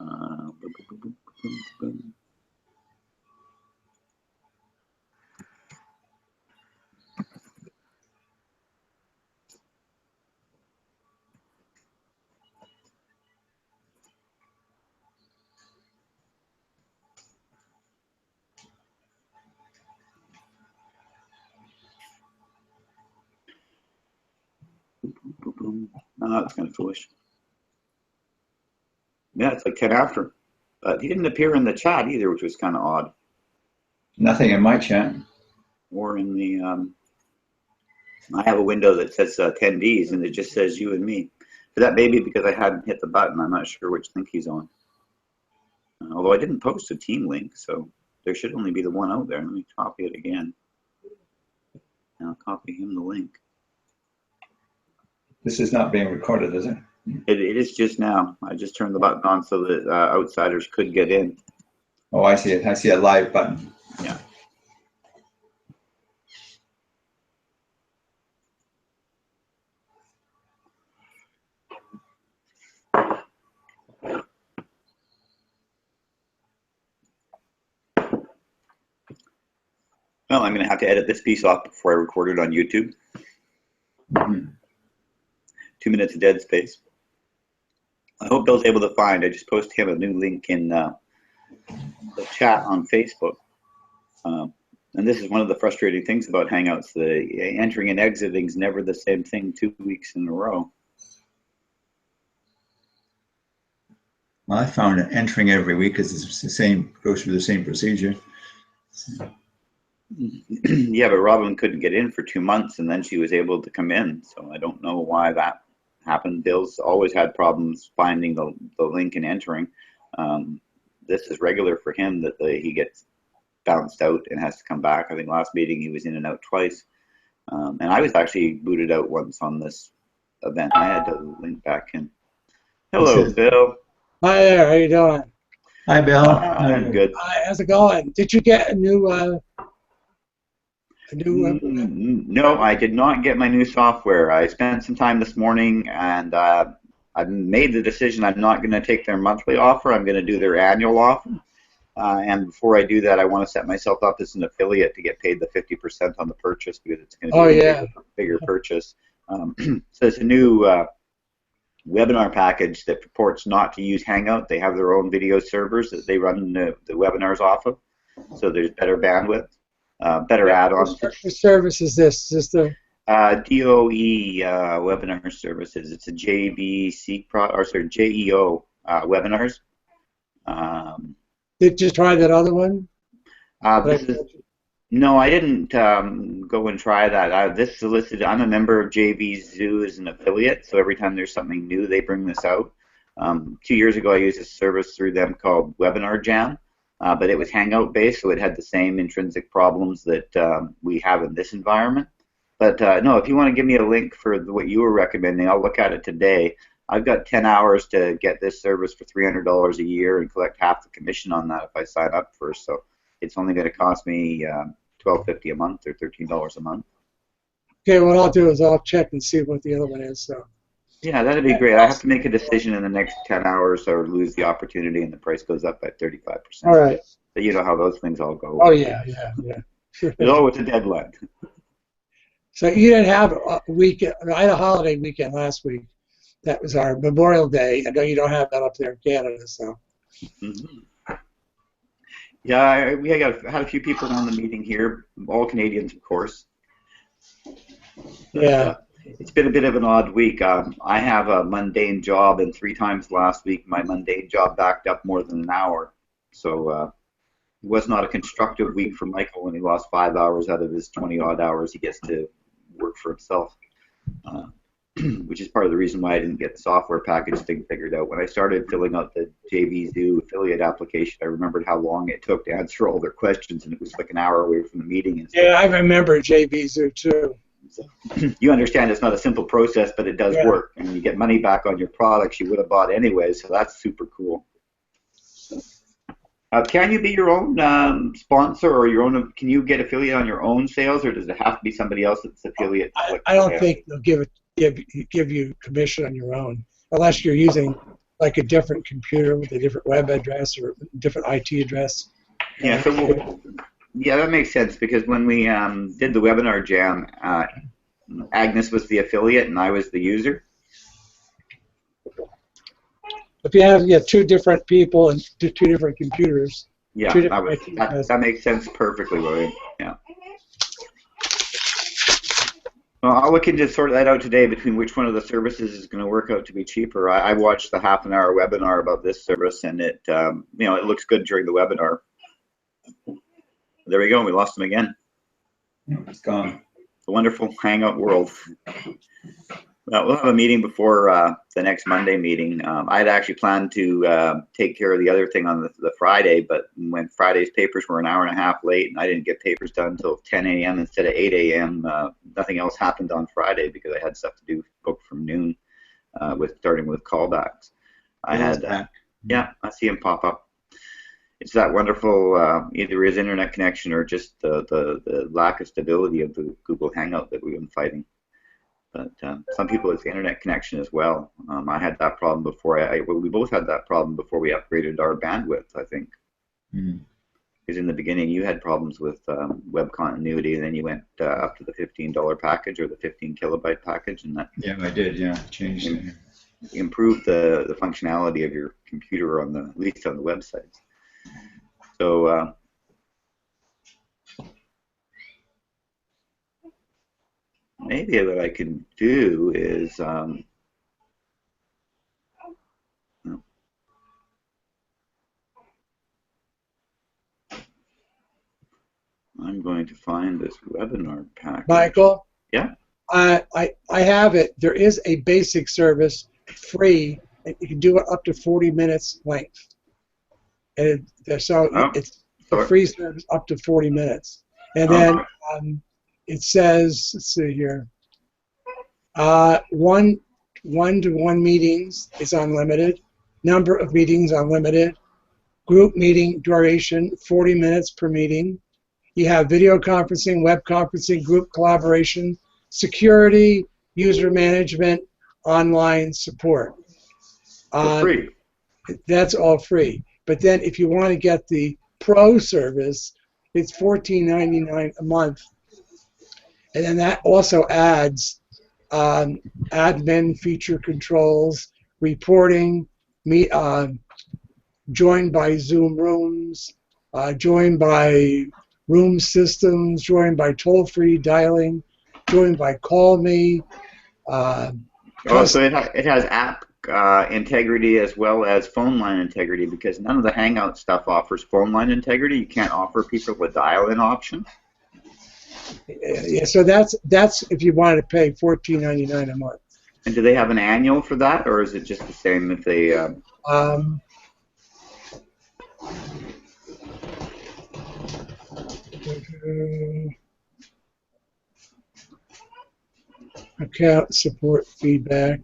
Boom, boom, boom, boom, boom. Boom, boom. Oh, that's kind of foolish. Yeah, it's like 10 after. But he didn't appear in the chat either, which was kind of odd. Nothing in my chat. Or in the, I have a window that says attendees, and it just says you and me. But that may be because I hadn't hit the button. I'm not sure which link he's on. Although I didn't post a team link, so there should only be the one out there. Let me copy it again. And I'll copy him the link. This is not being recorded, is it? It is just now. I just turned the button on so that outsiders could get in. Oh, I see it. I see a live button. Yeah. Well, I'm going to have to edit this piece off before I record it on YouTube. 2 minutes of dead space. I hope Bill's able to find. I just posted him a new link in the chat on Facebook. And this is one of the frustrating things about Hangouts. The entering and exiting is never the same thing 2 weeks in a row. Well, I found that entering every week is the same, goes through the same procedure. Yeah, but Robin couldn't get in for 2 months, and then she was able to come in. So I don't know why that happened. Bill's always had problems finding the link and entering. This is regular for him that he gets bounced out and has to come back. I think last meeting he was in and out twice. And I was actually booted out once on this event. I had to link back in. Hello, Bill. Hi there, how you doing? Hi, Bill. I'm good. Hi, how's it going? Did you get a new No, I did not get my new software. I spent some time this morning, and I've made the decision I'm not going to take their monthly offer. I'm going to do their annual offer. And before I do that, I want to set myself up as an affiliate to get paid the 50% on the purchase, because it's going to be a bigger purchase. So it's a new webinar package that purports not to use Hangout. They have their own video servers that they run the webinars off of. So there's better bandwidth, better add-ons. What service is this? Is this the DOE webinar services? It's a JEO webinars. Did you try that other one? No, I didn't go and try that. This is listed. I'm a member of JV Zoo as an affiliate, so every time there's something new, they bring this out. 2 years ago, I used a service through them called Webinar Jam, but it was Hangout based, so it had the same intrinsic problems that we have in this environment. But no, if you want to give me a link for what you were recommending, I'll look at it today. I've got 10 hours to get this service for $300 a year and collect half the commission on that if I sign up first. So it's only going to cost me $12.50 a month or $13 a month. Okay, what I'll do is I'll check and see what the other one is. So. Yeah, that'd be great. I have to make a decision in the next 10 hours or lose the opportunity and the price goes up by 35%. All right. So you know how those things all go. Oh, yeah. There's always a deadline. So you didn't have a weekend. I had a holiday weekend last week. That was our Memorial Day. I know you don't have that up there in Canada, so. Mm-hmm. Yeah, we had a few people on the meeting here, all Canadians, of course. Yeah. It's been a bit of an odd week. I have a mundane job, and 3 times last week my mundane job backed up more than an hour. So it was not a constructive week for Michael when he lost 5 hours out of his 20-odd hours he gets to work for himself. Which is part of the reason why I didn't get the software package thing figured out. When I started filling out the JV Zoo affiliate application, I remembered how long it took to answer all their questions, and it was like an hour away from the meeting. And yeah, I remember JV Zoo too. So, you understand it's not a simple process, but it does work. And you get money back on your products you would have bought anyway, so that's super cool. Can you be your own sponsor or your own? Can you get affiliate on your own sales, or does it have to be somebody else that's affiliate? I don't think they'll give you commission on your own unless you're using like a different computer with a different web address or different IT address. Yeah, yeah, that makes sense because when we did the webinar jam, Agnes was the affiliate and I was the user. If you have two different people and two different computers, yeah, two different IT that makes sense perfectly, William. Yeah. Well, I'll look into sort that out today between which one of the services is going to work out to be cheaper. I watched the half-an-hour webinar about this service, and it, it looks good during the webinar. There we go. We lost him again. It's gone. The wonderful Hangout world. We'll have a meeting before the next Monday meeting. I'd actually planned to take care of the other thing on the Friday, but when Friday's papers were an hour and a half late and I didn't get papers done until 10 a.m. instead of 8 a.m., nothing else happened on Friday because I had stuff to do booked from noon, starting with callbacks. Yeah, I see him pop up. It's that wonderful, either his internet connection or just the lack of stability of the Google Hangout that we've been fighting. But some people, it's the internet connection as well. I had that problem before. We both had that problem before we upgraded our bandwidth, I think. Because in the beginning, you had problems with web continuity, and then you went up to the $15 package or the 15 kilobyte package, and that. Yeah, I did. Yeah, changed it. Improved the functionality of your computer at least on the websites. So. Maybe what I can do is I'm going to find this webinar package. Michael? Yeah? I have it. There is a basic service, free, and you can do it up to 40 minutes length. And it's a free service up to 40 minutes. And then it says, let's see here, one-to-one meetings is unlimited, number of meetings unlimited, group meeting duration 40 minutes per meeting. You have video conferencing, web conferencing, group collaboration, security, user management, online support. Free. That's all free. But then if you want to get the pro service, it's $14.99 a month. And then that also adds admin feature controls, reporting, joined by Zoom rooms, joined by room systems, joined by toll-free dialing, joined by call me. So it has app integrity as well as phone line integrity, because none of the Hangout stuff offers phone line integrity. You can't offer people a dial-in option. Yeah, so that's if you wanted to pay $14.99 a month. And do they have an annual for that, or is it just the same if they? Account support feedback.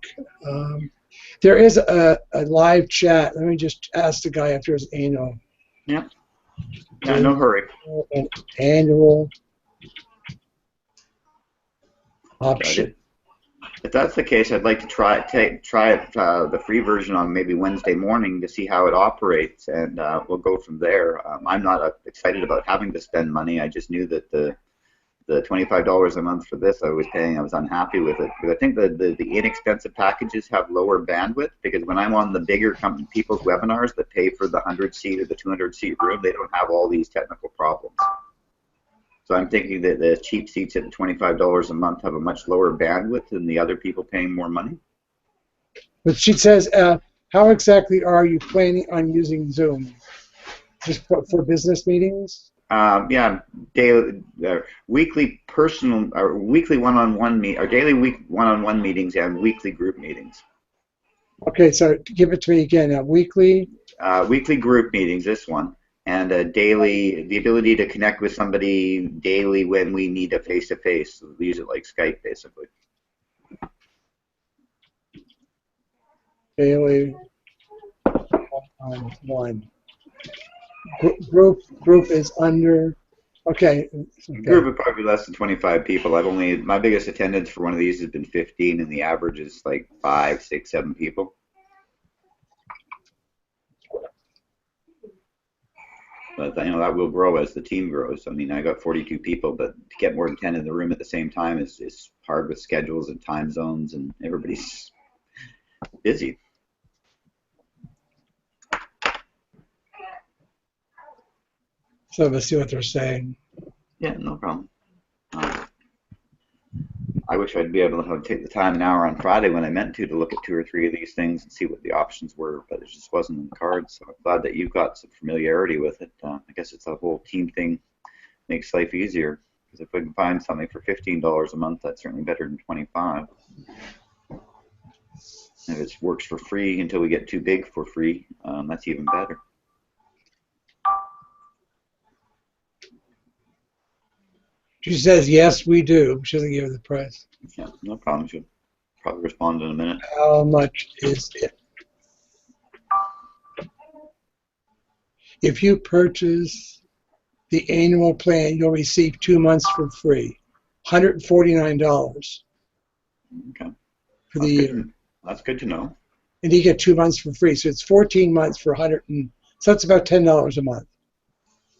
There is a live chat. Let me just ask the guy if there's annual. Yeah. Yeah, no hurry. An annual option. If that's the case, I'd like to try the free version on maybe Wednesday morning to see how it operates, and we'll go from there. I'm not excited about having to spend money. I just knew that the $25 a month for this I was paying, I was unhappy with it. But I think the inexpensive packages have lower bandwidth, because when I'm on the bigger people's webinars that pay for the 100-seat or the 200-seat room, they don't have all these technical problems. So I'm thinking that the cheap seats at $25 a month have a much lower bandwidth than the other people paying more money. But she says, how exactly are you planning on using Zoom? Just for business meetings? Yeah, daily, weekly personal, or weekly one-on-one or daily one-on-one meetings and weekly group meetings. Okay, so give it to me again. Weekly. Weekly group meetings. This one. And the ability to connect with somebody daily when we need a face-to-face. We use it like Skype, basically. Daily one. Group is under. Okay. Group would probably be less than 25 people. My biggest attendance for one of these has been 15, and the average is like 5, 6, 7 people. But that will grow as the team grows. I mean, I got 42 people, but to get more than 10 in the room at the same time is hard with schedules and time zones, and everybody's busy. So let's see what they're saying. Yeah, no problem. I wish I'd be able to take the time an hour on Friday when I meant to look at 2 or 3 of these things and see what the options were, but it just wasn't in the cards. So I'm glad that you've got some familiarity with it. I guess it's a whole team thing, makes life easier. Because if we can find something for $15 a month, that's certainly better than 25. If it works for free until we get too big for free, that's even better. She says, yes, we do. She doesn't give her the price. Yeah, no problem. She'll probably respond in a minute. How much is it? If you purchase the annual plan, you'll receive 2 months for free, $149 Okay. for the year. That's good to know. And you get 2 months for free. So it's 14 months for so that's about $10 a month.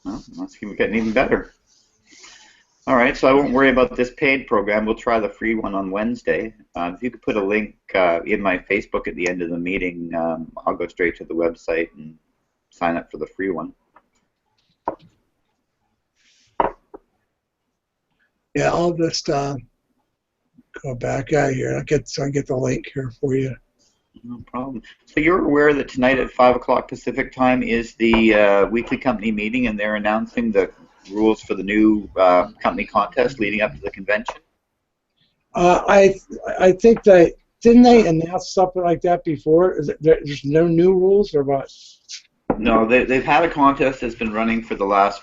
Well, that's getting even better. All right, so I won't worry about this paid program. We'll try the free one on Wednesday. If you could put a link in my Facebook at the end of the meeting, I'll go straight to the website and sign up for the free one. Yeah, I'll just go back out here. I'll get the link here for you. No problem. So you're aware that tonight at 5 o'clock Pacific time is the weekly company meeting, and they're announcing the rules for the new company contest leading up to the convention? I think didn't they announce something like that before? There's no new rules or what? No, they've had a contest that's been running for the last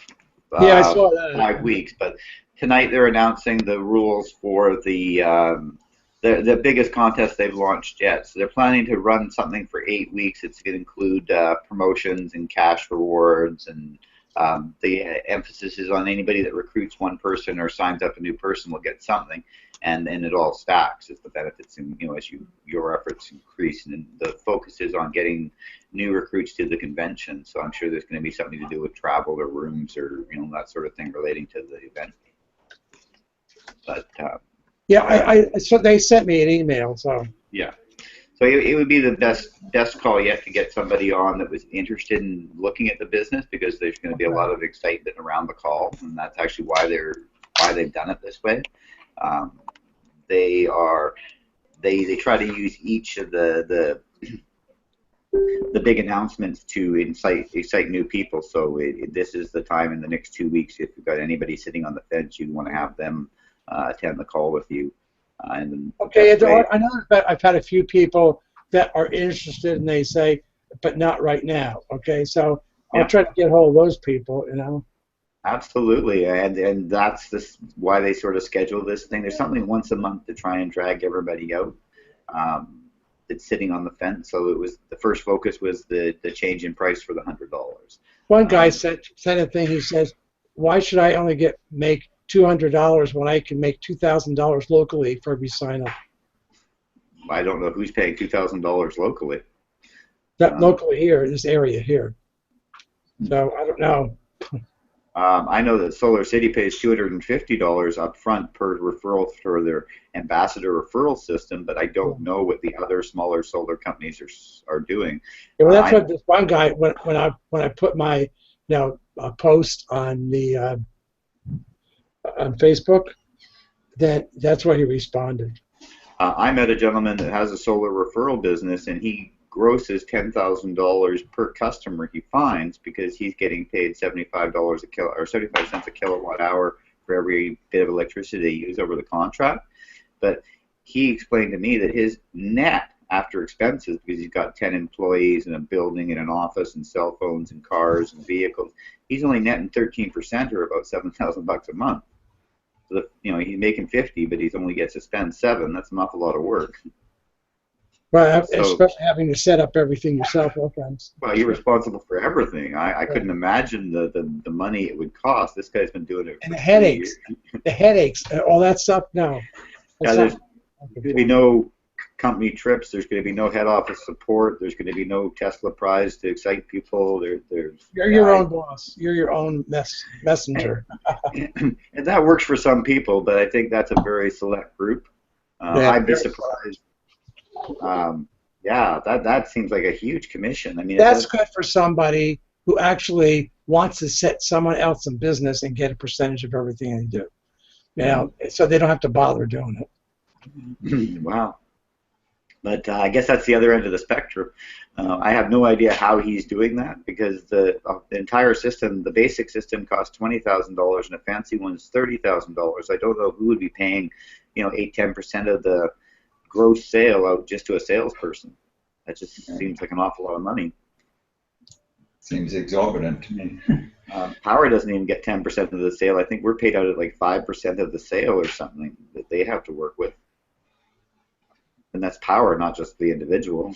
Yeah, I saw that. 5 weeks, but tonight they're announcing the rules for the biggest contest they've launched yet. So they're planning to run something for 8 weeks. It's going to include promotions and cash rewards, and the emphasis is on anybody that recruits one person or signs up a new person will get something, and it all stacks as the benefits, and as your efforts increase, and the focus is on getting new recruits to the convention. So I'm sure there's going to be something to do with travel or rooms or that sort of thing relating to the event. But yeah, so they sent me an email. So yeah. So it would be the best call yet to get somebody on that was interested in looking at the business, because there's going to be a lot of excitement around the call, and that's actually why they've done it this way. They try to use each of the big announcements to excite new people. So this is the time in the next 2 weeks, if you've got anybody sitting on the fence, you'd want to have them attend the call with you. Okay, I know that I've had a few people that are interested, and they say, but not right now. Okay, so I'll try to get hold of those people. Absolutely, and that's why they sort of schedule this thing. There's something once a month to try and drag everybody out. It's sitting on the fence. So the first focus was the change in price for the $100. One guy sent a thing. He says, "Why should I only make $200 when I can make $2,000 locally for every sign up?" I don't know who's paying $2,000 locally. Not locally here, this area here. So I don't know. I know that Solar City pays $250 up front per referral for their ambassador referral system, but I don't know what the other smaller solar companies are doing. Yeah, well, that's what this one guy, when I put my post on the on Facebook, that's what he responded. I met a gentleman that has a solar referral business, and he grosses $10,000 per customer he finds, because he's getting paid $75 or 75 cents a kilowatt hour for every bit of electricity they use over the contract. But he explained to me that his net after expenses, because he's got 10 employees and a building and an office and cell phones and cars and vehicles, he's only netting 13%, or about $7,000 a month. So he's making 50, but he only gets to spend 7. That's an awful lot of work. Well, especially having to set up everything yourself. Well, you're responsible for everything. I couldn't imagine the money it would cost. This guy's been doing it for the headaches, all that stuff. No, there's going to be no company trips. There's going to be no head office support. There's going to be no Tesla prize to excite people. You're your own boss. You're your own messenger. And that works for some people, but I think that's a very select group. I'd be surprised. Yeah, that seems like a huge commission. I mean, that's good for somebody who actually wants to set someone else in business and get a percentage of everything they do. You know, so they don't have to bother doing it. Wow. But I guess that's the other end of the spectrum. I have no idea how he's doing that, because the entire system, the basic system, costs $20,000 and a fancy one is $30,000. I don't know who would be paying, 8-10% of the gross sale out just to a salesperson. That just seems like an awful lot of money. Seems exorbitant to me. Powur doesn't even get 10% of the sale. I think we're paid out at like 5% of the sale or something that they have to work with. And that's Powur, not just the individual.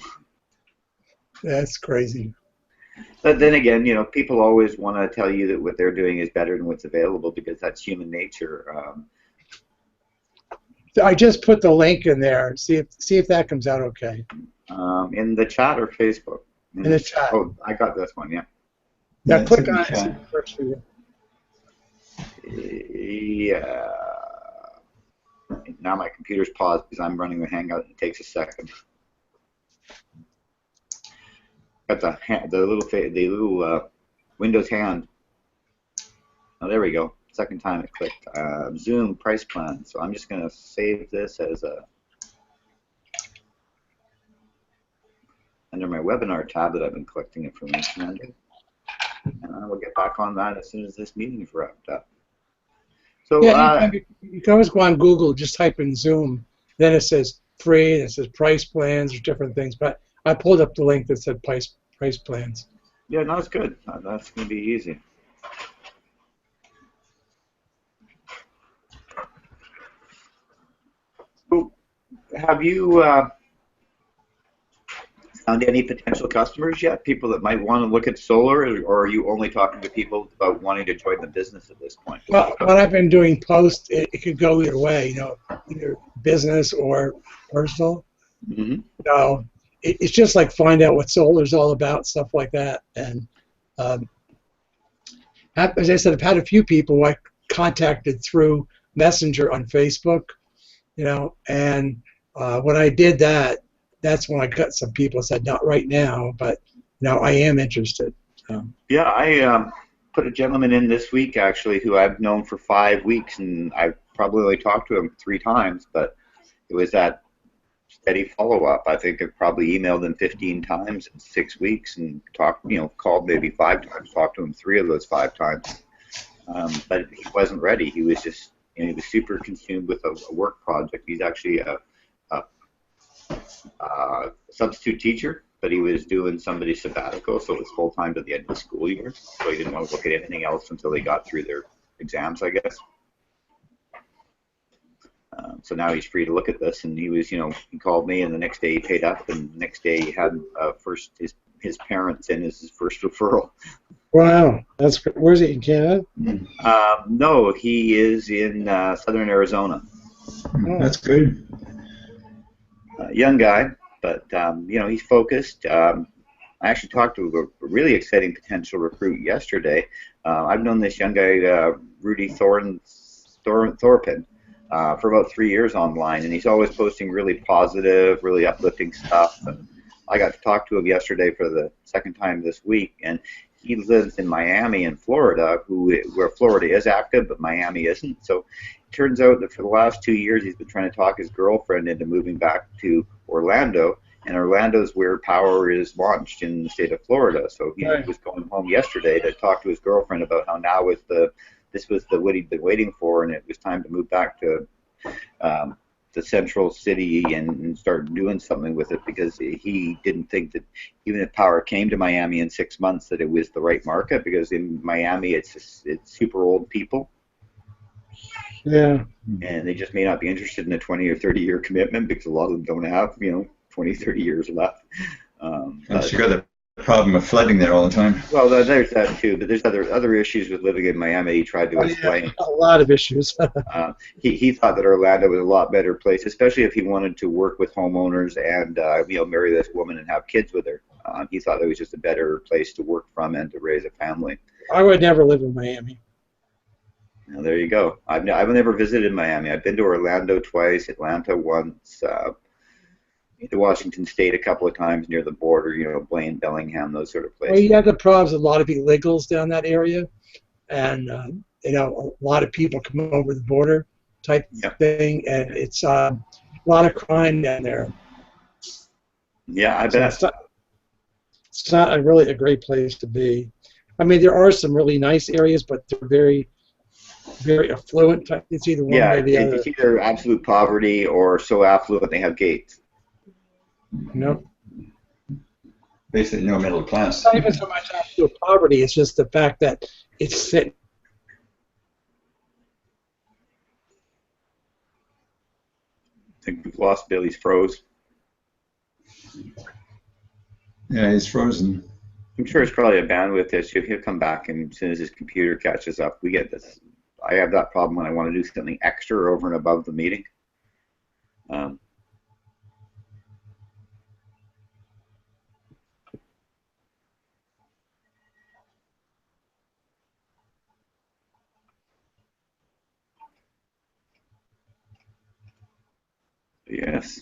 That's crazy. But then again, people always want to tell you that what they're doing is better than what's available, because that's human nature. I just put the link in there. See if that comes out okay. In the chat or Facebook? In the chat. Oh, I got this one, yeah. Yeah, click on it. First for you. Yeah. Now my computer's paused because I'm running the Hangout. It takes a second. Got the little Windows hand. Oh, there we go. Second time it clicked. Zoom price plan. So I'm just going to save this as under my webinar tab that I've been collecting information under. And I will get back on that as soon as this meeting is wrapped up. So yeah, you can always go on Google, just type in Zoom. Then it says free, and it says price plans or different things. But I pulled up the link that said price plans. Yeah, no, it's good. That's going to be easy. So, have you found any potential customers yet? People that might want to look at solar, or are you only talking to people about wanting to join the business at this point? Well, when I've been doing posts, it could go either way, either business or personal. Mm-hmm. So it's just like find out what solar is all about, stuff like that. And as I said, I've had a few people I contacted through Messenger on Facebook, and when I did that, that's when I got some people said, not right now, but I am interested. Yeah, I put a gentleman in this week, actually, who I've known for 5 weeks, and I've probably only talked to him 3 times, but it was that steady follow-up. I think I've probably emailed him 15 times in 6 weeks and called maybe 5 times, talked to him 3 of those 5 times. But he wasn't ready. He was just, he was super consumed with a work project. He's actually a substitute teacher, but he was doing somebody's sabbatical, so it was full-time to the end of the school year. So he didn't want to look at anything else until they got through their exams, I guess. So now he's free to look at this, and he was, he called me, and the next day he paid up, and the next day he had his parents in as his first referral. Wow, that's great. Where's he, in Canada? No, he is in southern Arizona. That's good. Young guy, but he's focused. I actually talked to a really exciting potential recruit yesterday. I've known this young guy, Rudy Thorpin, for about 3 years online, and he's always posting really positive, really uplifting stuff. And I got to talk to him yesterday for the second time this week, and he lives in Miami in Florida, where Florida is active, but Miami isn't. So it turns out that for the last 2 years, he's been trying to talk his girlfriend into moving back to Orlando, and Orlando's where Powur is launched in the state of Florida. So he was going home yesterday to talk to his girlfriend about how now this was what he'd been waiting for, and it was time to move back to the central city and start doing something with it, because he didn't think that even if Powur came to Miami in 6 months that it was the right market, because in Miami it's super old people. Yeah. And they just may not be interested in a 20 or 30 year commitment, because a lot of them don't have 20, 30 years left. Plus you got the problem of flooding there all the time. Well, there's that too, but there's other issues with living in Miami. He tried to explain. A lot of issues. He thought that Orlando was a lot better place, especially if he wanted to work with homeowners and marry this woman and have kids with her. He thought it was just a better place to work from and to raise a family. I would never live in Miami. Now, there you go. I've never visited Miami. I've been to Orlando twice, Atlanta once, to Washington State a couple of times near the border, Blaine, Bellingham, those sort of places. Well, you have the problems with a lot of illegals down that area, and a lot of people come over the border type thing, and it's a lot of crime down there. Yeah, I bet. It's not really a great place to be. I mean, there are some really nice areas, but they're very, very affluent. It's either one way or the other. It's either absolute poverty or so affluent they have gates. No. Basically, no middle class. It's not even so much absolute poverty. It's just the fact that it's sitting. I think we've lost Billy's froze. Yeah, he's frozen. I'm sure it's probably a bandwidth issue. He'll come back, and as soon as his computer catches up, we get this. I have that problem when I want to do something extra over and above the meeting. Yes,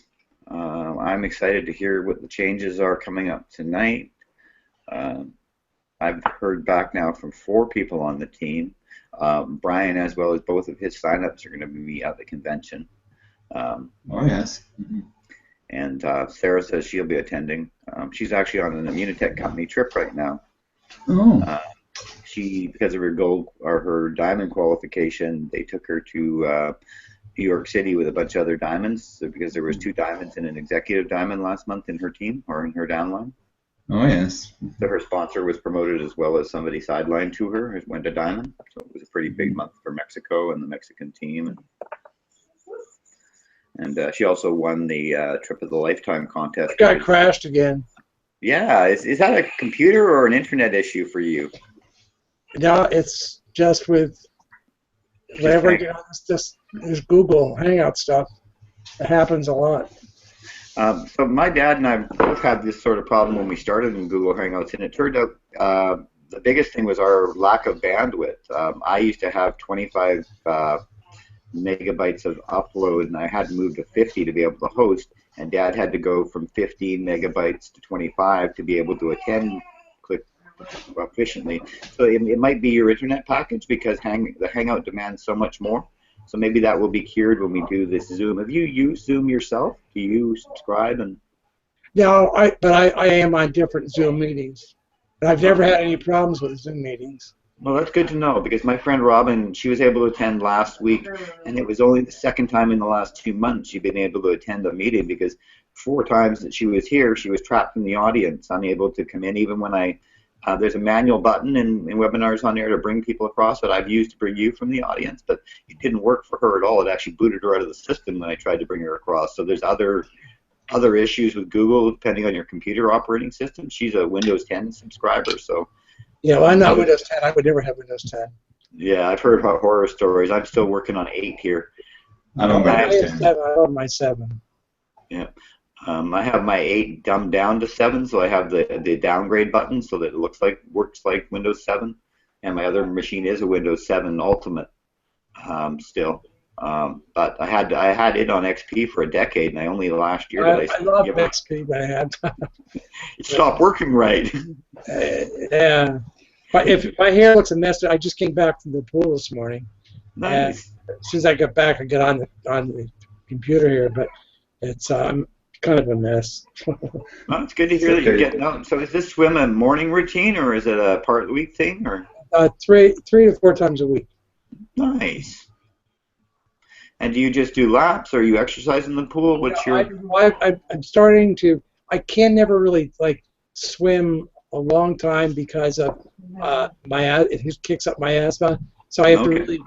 I'm excited to hear what the changes are coming up tonight. I've heard back now from 4 people on the team. Brian, as well as both of his signups, are going to be at the convention. Oh, yes. Mm-hmm. And Sarah says she'll be attending. She's actually on an Immunitech company trip right now. Oh. She, because of her gold or her diamond qualification, they took her to New York City with a bunch of other diamonds. So because there was 2 diamonds and an executive diamond last month in her team or in her downline. Oh, yes. So her sponsor was promoted as well as somebody sidelined to her who went to diamond. So it was a pretty big month for Mexico and the Mexican team. And she also won the Trip of the Lifetime contest. It got crashed again. Yeah. Is that a computer or an internet issue for you? No, it's just with whatever. There's Google Hangout stuff. It happens a lot. So my dad and I both had this sort of problem when we started in Google Hangouts, and it turned out the biggest thing was our lack of bandwidth. I used to have 25 megabytes of upload, and I had to move to 50 to be able to host, and Dad had to go from 15 megabytes to 25 to be able to attend efficiently. So it might be your internet package because the Hangout demands so much more. So maybe that will be cured when we do this Zoom. Have you used Zoom yourself? Do you subscribe? No, but I am on different Zoom meetings. I've never had any problems with Zoom meetings. Well, that's good to know because my friend Robin, she was able to attend last week, and it was only the second time in the last 2 months she'd been able to attend a meeting because 4 times that she was here, she was trapped in the audience, unable to come in even when there's a manual button in webinars on there to bring people across that I've used to bring you from the audience, but it didn't work for her at all. It actually booted her out of the system when I tried to bring her across. So there's other issues with Google depending on your computer operating system. She's a Windows 10 subscriber, so. Yeah, well, I'm not Windows 10. I would never have Windows 10. Yeah, I've heard horror stories. I'm still working on 8 here. I don't know. I love my 7. Yeah. I have my 8 dumbed down to 7, so I have the downgrade button so that it works like Windows 7, and my other machine is a Windows 7 Ultimate still. But I had it on XP for a decade, and I only last year did I love XP, but I had it stopped working right. Yeah, but if my hair looks a mess, I just came back from the pool this morning. Nice. And as soon as I got back, I got on the computer here, but it's kind of a mess. Well, it's good to hear that you're getting out. So is this swim a morning routine, or is it a part of the week thing, or? 3 to 4 times a week. Nice. And do you just do laps, or are you exercise in the pool? What's I'm starting to. I can never really swim a long time because of it kicks up my asthma. So I have to really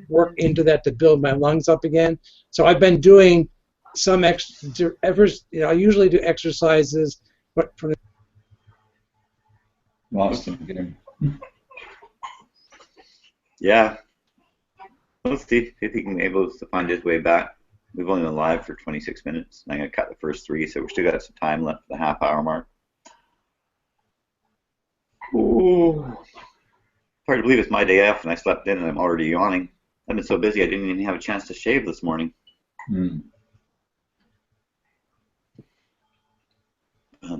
work into that to build my lungs up again. So I've been doing some I usually do exercises, but from Lost him again. Yeah. Let's see if he can able to find his way back. We've only been live for 26 minutes. I'm going to cut the first 3, so we've still got some time left for the half-hour mark. Ooh. Hard to believe it's my day off and I slept in and I'm already yawning. I've been so busy I didn't even have a chance to shave this morning.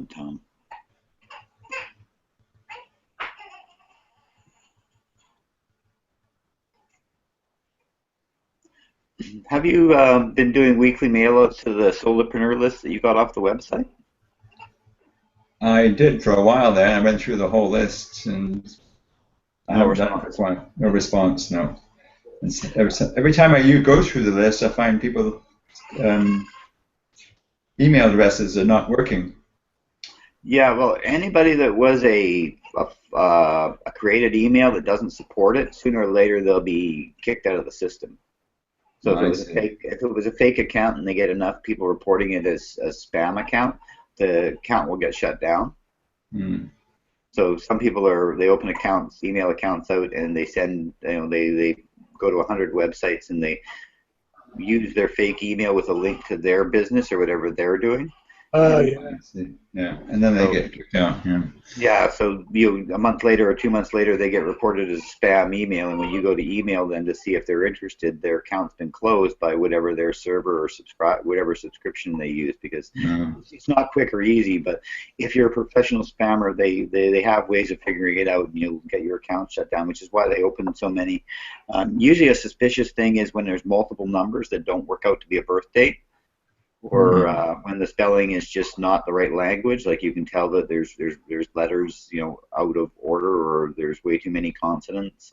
Tom. Have you been doing weekly mailouts to the solopreneur list that you got off the website? I did for a while there. I went through the whole list and I No haven't done response. one. No response, no. Every time I go through the list, I find people email addresses are not working. Yeah, well, anybody that was a created email that doesn't support it, sooner or later they'll be kicked out of the system. So if it was a fake account and they get enough people reporting it as a spam account, the account will get shut down. So some people they open accounts, email accounts out, and they send, they go to 100 websites and they use their fake email with a link to their business or whatever they're doing. Yeah, and then they get kicked out. Yeah, so a month later or 2 months later, they get reported as spam email, and when you go to email them to see if they're interested, their account's been closed by whatever their server or whatever subscription they use, because it's not quick or easy. But if you're a professional spammer, they have ways of figuring it out, and you'll get your account shut down, which is why they open so many. Usually, a suspicious thing is when there's multiple numbers that don't work out to be a birth date. Or when the spelling is just not the right language, like you can tell that there's letters out of order, or there's way too many consonants,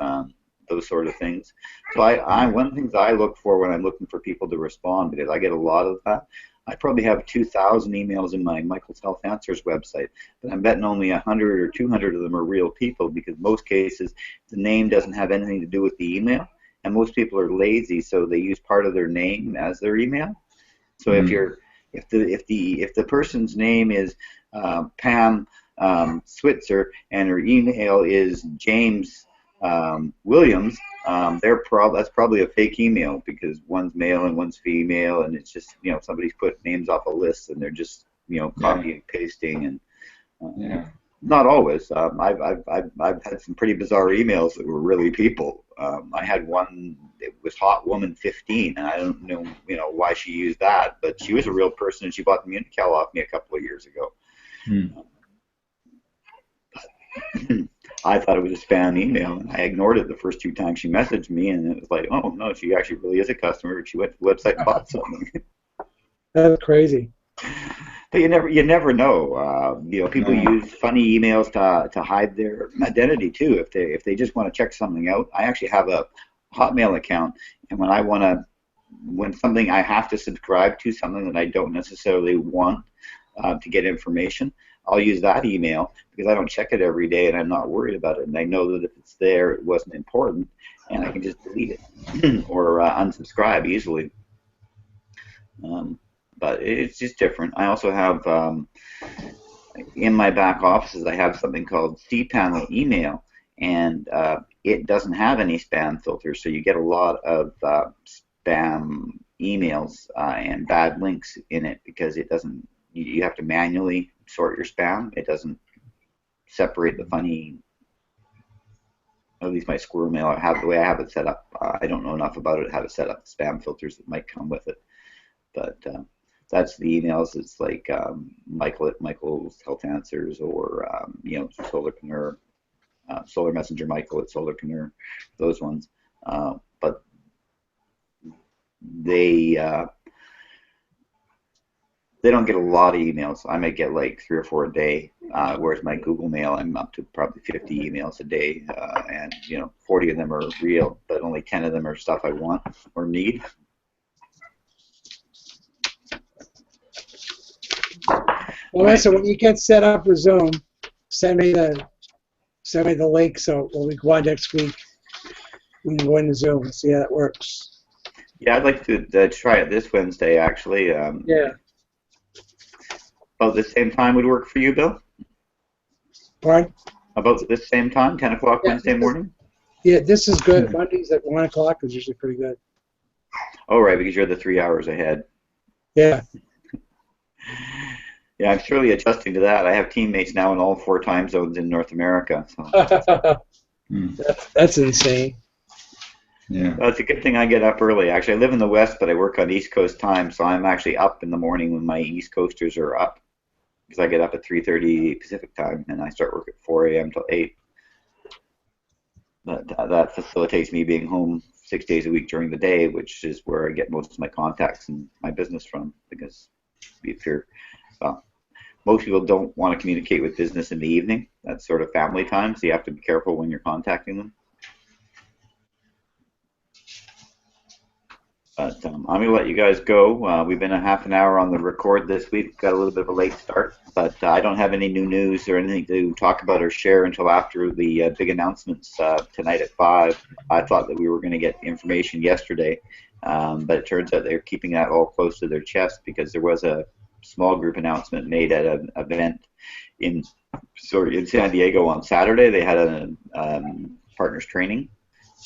those sort of things. So one of the things I look for when I'm looking for people to respond, because I get a lot of that. I probably have 2,000 emails in my Michael's Health Answers website, but I'm betting only 100 or 200 of them are real people, because most cases the name doesn't have anything to do with the email, and most people are lazy, so they use part of their name as their email. So if the person's name is Pam Switzer and her email is James Williams, that's probably a fake email, because one's male and one's female, and it's just somebody's put names off a list and they're just copying and pasting, and not always. I've had some pretty bizarre emails that were really people. I had one. It was Hot Woman 15, and I don't know, why she used that, but she was a real person, and she bought the Unical off me a couple of years ago. I thought it was a spam email, and I ignored it the first 2 times she messaged me, and it was like, oh no, she actually really is a customer. She went to the website and bought something. That's crazy. But you never know. People use funny emails to hide their identity too. If they just want to check something out. I actually have a Hotmail account, and when something I have to subscribe to, something that I don't necessarily want to get information, I'll use that email, because I don't check it every day and I'm not worried about it, and I know that if it's there, it wasn't important, and I can just delete it or unsubscribe easily. But it's just different. I also have in my back offices, I have something called cPanel email, and it doesn't have any spam filters, so you get a lot of spam emails and bad links in it, because it doesn't. You have to manually sort your spam. It doesn't separate the funny. At least my squirrel mail, the way I have it set up. I don't know enough about it, how to set up the spam filters that might come with it, but. That's the emails. It's like Michael at Michael's Health Answers, or Solarpreneur, Solar Messenger Michael at Solarpreneur, those ones. But they don't get a lot of emails. I might get like 3 or 4 a day, whereas my Google Mail, I'm up to probably 50 emails a day, and 40 of them are real, but only 10 of them are stuff I want or need. Well, so when you get set up with Zoom, send me the link, so when we go on next week, we can go into Zoom and see how that works. Yeah, I'd like to try it this Wednesday, actually. Yeah. About the same time would work for you, Bill? Pardon? About this same time, 10 o'clock Yeah, Wednesday morning? Yeah, this is good. Mondays at 1 o'clock is usually pretty good. Oh, right, because you're the 3 hours ahead. Yeah. Yeah, I'm surely adjusting to that. I have teammates now in all 4 time zones in North America. So. That's insane. Yeah. Well, it's a good thing I get up early. Actually, I live in the West, but I work on East Coast time, so I'm actually up in the morning when my East Coasters are up, because I get up at 3:30 Pacific time, and I start work at 4 a.m. till 8. But that facilitates me being home 6 days a week during the day, which is where I get most of my contacts and my business from, because if you're, most people don't want to communicate with business in the evening. That's sort of family time, so you have to be careful when you're contacting them. But I'm going to let you guys go. We've been a half an hour on the record this week. Got a little bit of a late start, but I don't have any new news or anything to talk about or share until after the big announcements tonight at 5. I thought that we were going to get information yesterday, but it turns out they're keeping that all close to their chest, because there was a small group announcement made at an event in San Diego on Saturday. They had a partners training,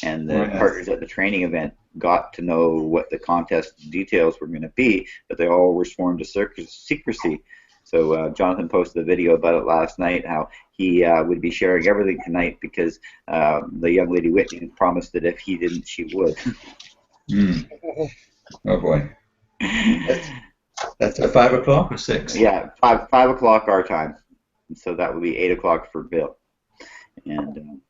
and the partners at the training event got to know what the contest details were going to be, but they all were sworn to secrecy. So Jonathan posted a video about it last night, how he would be sharing everything tonight, because the young lady Whitney had promised that if he didn't, she would. Oh boy. That's at 5 o'clock or 6? Yeah, 5 o'clock our time. So that would be 8 o'clock for Bill. And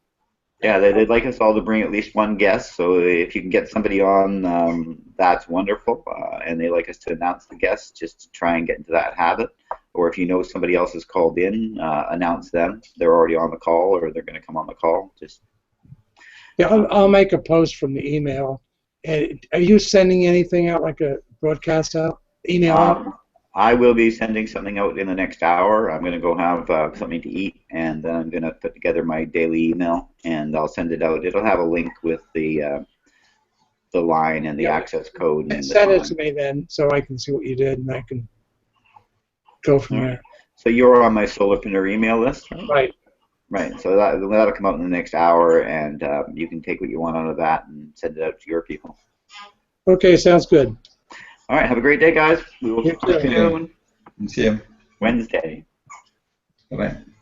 yeah, they'd like us all to bring at least one guest. So if you can get somebody on, that's wonderful. And they like us to announce the guests, just to try and get into that habit. Or if you know somebody else has called in, announce them. They're already on the call, or they're going to come on the call. Yeah, I'll make a post from the email. And are you sending anything out, like a broadcast out, email out? I will be sending something out in the next hour. I'm going to go have something to eat, and then I'm going to put together my daily email, and I'll send it out. It'll have a link with the line and the access code. And send it to me then, so I can see what you did, and I can go from there. So you're on my Solopreneur email list, right? Right. Right. So that'll come out in the next hour, and you can take what you want out of that and send it out to your people. Okay, sounds good. All right. Have a great day, guys. We will talk to you soon. See you. Wednesday. Bye-bye.